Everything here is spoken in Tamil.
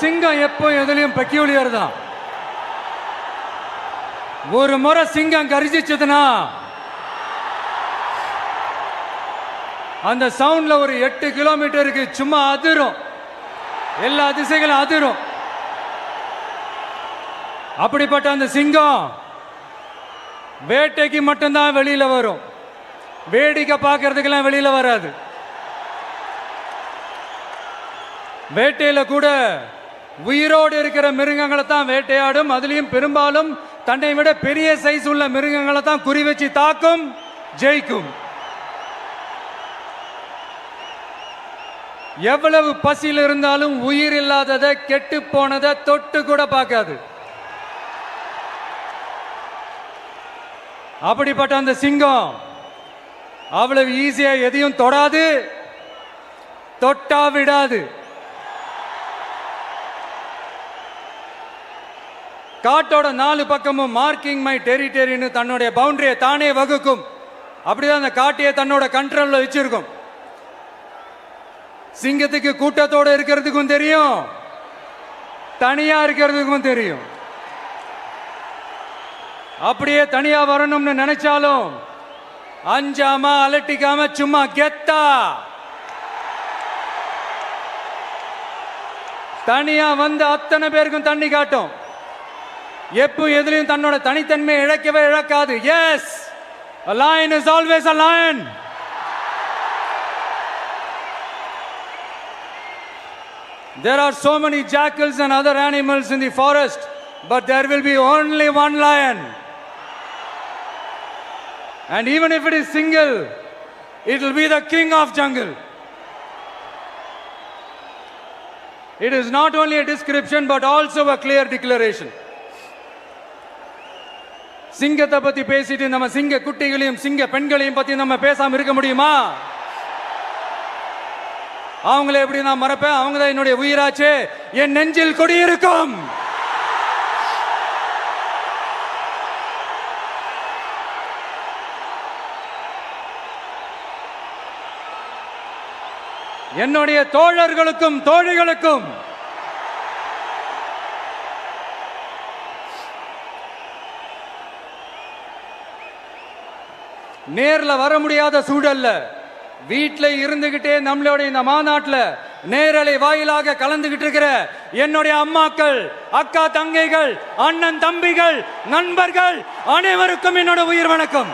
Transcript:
சிங்கம் எப்போ எதுலயும் பெக்யூலியர் தான். ஒரு முறை சிங்கம் கர்ஜிச்சதுன்னா அந்த சவுண்ட்ல ஒரு 8 கிலோமீட்டருக்கு சும்மா அதிரும், எல்லா திசைகளும் அதிரும். அப்படிப்பட்ட அந்த சிங்கம் வேட்டைக்கு மட்டும்தான் வெளியில வரும், வேடிக்கை பார்க்கறதுக்கெல்லாம் வெளியில வராது. வேட்டையில கூட உயிரோடு இருக்கிற மிருகங்களை தான் வேட்டையாடும். அதுலயும் பெரும்பாலும் தன்னை விட பெரிய சைஸ் உள்ள மிருகங்களை தான் குறி வச்சு தாக்கும், ஜெயிக்கும். எவ்வளவு பசியில் இருந்தாலும் உயிர் இல்லாததை, கெட்டு போனதை தொட்டு கூட பார்க்காது. அப்படிப்பட்ட அந்த சிங்கம் அவ்வளவு ஈஸியா எதையும் தொடாது, தொட்டா விடாது. காட்டோட 4 பக்கமும் மார்க்கிங் மை டெரிட்டரின்னு தன்னுடைய பவுண்டரியை தானே வகுக்கும். அப்படிதான் அந்த காட்டையை தன்னோட கண்ட்ரோல்ல வச்சிருக்கும். சிங்கத்துக்கு கூட்டத்தோட இருக்கிறதுக்கும் தெரியும், தனியா இருக்கிறதுக்கும் தெரியும். அப்படியே தனியா வரணும்னு நினைச்சாலும் அஞ்சாம அலட்டிக்காம சும்மா கெத்தா தனியா வந்து அத்தனை பேருக்கும் தண்ணி காட்டும். எப்போ எதிலையும் தன்னோட தனித்தன்மையை இழக்கவே இழக்காது. Yes, a lion is always a lion. There are so many jackals and other animals in the forest, but there will be only one lion. And even if it is single, it will be the king of jungle. It is not only a description but also a clear declaration. சிங்கத்தை பத்தி பேசிட்டு நம்ம சிங்க குட்டிகளையும் சிங்க பெண்களையும் பத்தி நம்ம பேசாம இருக்க முடியுமா? அவங்கள எப்படி நான் மறப்பேன்? அவங்க தான் என்னுடைய உயிராச்சே, என் நெஞ்சில் குடியிருக்கும். என்னுடைய தோழர்களுக்கும் தோழிகளுக்கும் நேர்ல வர முடியாத சூழல்ல வீட்டில் இருந்துகிட்டே நம்மளோட இந்த மாநாட்டில் நேரலை வாயிலாக கலந்துகிட்டு இருக்கிற என்னுடைய அம்மாக்கள், அக்கா தங்கைகள், அண்ணன் தம்பிகள், நண்பர்கள் அனைவருக்கும் என்னோட உயிர் வணக்கம்.